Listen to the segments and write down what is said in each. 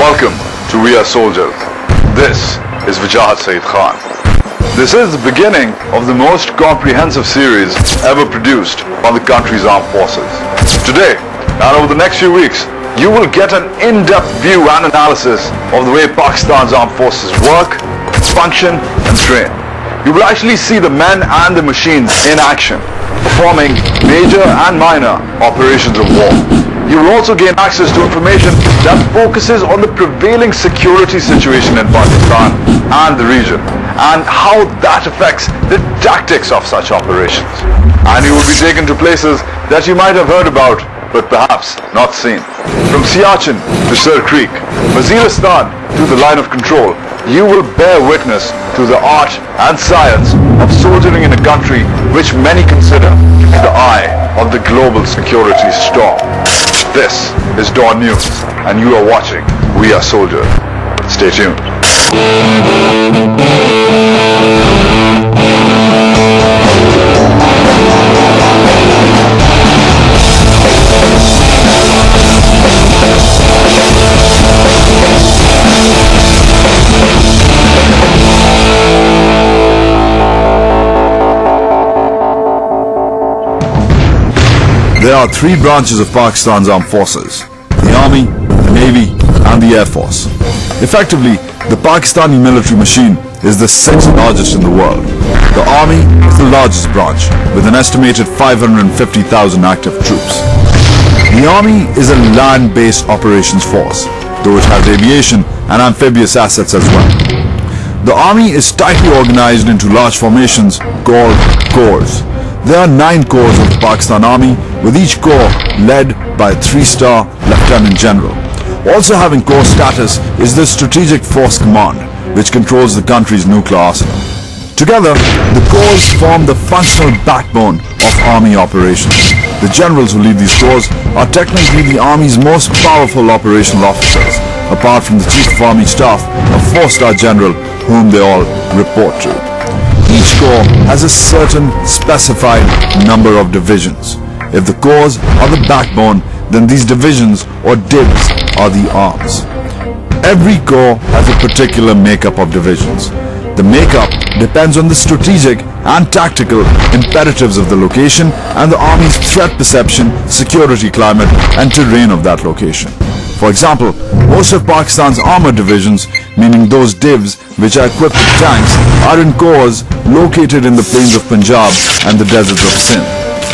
Welcome to We Are Soldiers. This is Vijay Saeed Khan. This is the beginning of the most comprehensive series ever produced on the country's armed forces. Today, and over the next few weeks, you will get an in-depth view and analysis of the way Pakistan's armed forces work, function and train. You will actually see the men and the machines in action, performing major and minor operations of war. You will also gain access to information that focuses on the prevailing security situation in Pakistan and the region, and how that affects the tactics of such operations. And you will be taken to places that you might have heard about, but perhaps not seen. From Siachen to Sir Creek, Wearesoldiers to the line of control, you will bear witness to the art and science of soldiering in a country which many consider the eye of the global security storm. This is Dawn News, and you are watching We Are Soldiers. Stay tuned. There are three branches of Pakistan's armed forces: the Army, the Navy and the Air Force. Effectively, the Pakistani military machine is the sixth largest in the world. The Army is the largest branch, with an estimated 550,000 active troops. The Army is a land-based operations force, though it has aviation and amphibious assets as well. The Army is tightly organized into large formations called corps. There are 9 corps of the Pakistan Army, with each corps led by a 3-star Lieutenant General. Also having corps status is the Strategic Force Command, which controls the country's nuclear arsenal. Together, the corps form the functional backbone of Army operations. The generals who lead these corps are technically the Army's most powerful operational officers, apart from the Chief of Army Staff, a 4-star general whom they all report to. Each corps has a certain specified number of divisions. If the corps are the backbone, then these divisions or divs are the arms. Every corps has a particular makeup of divisions. The makeup depends on the strategic and tactical imperatives of the location and the Army's threat perception, security climate and terrain of that location. For example, most of Pakistan's armored divisions, meaning those divs which are equipped with tanks, are in corps located in the plains of Punjab and the deserts of Sindh.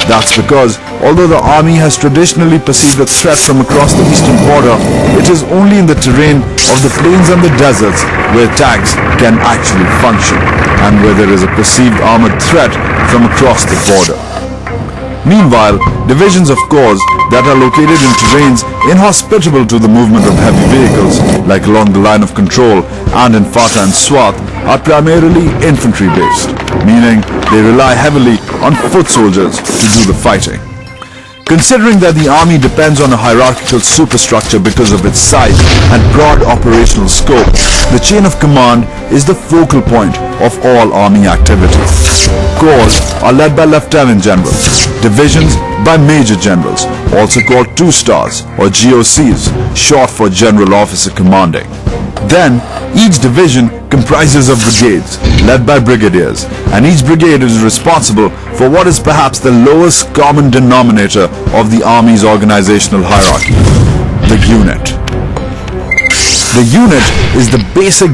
That's because, although the Army has traditionally perceived a threat from across the eastern border, it is only in the terrain of the plains and the deserts where tanks can actually function, and where there is a perceived armored threat from across the border. Meanwhile, divisions of corps that are located in terrains inhospitable to the movement of heavy vehicles, like along the line of control and in Fatah and Swat, are primarily infantry-based, meaning they rely heavily on foot soldiers to do the fighting. Considering that the Army depends on a hierarchical superstructure because of its size and broad operational scope, the chain of command is the focal point of all Army activities. Corps are led by Lieutenant Generals, divisions by Major Generals, also called 2-stars or GOCs, short for General Officer Commanding. Then, each division comprises of brigades, led by brigadiers, and each brigade is responsible for what is perhaps the lowest common denominator of the Army's organizational hierarchy: the unit. The unit is the basic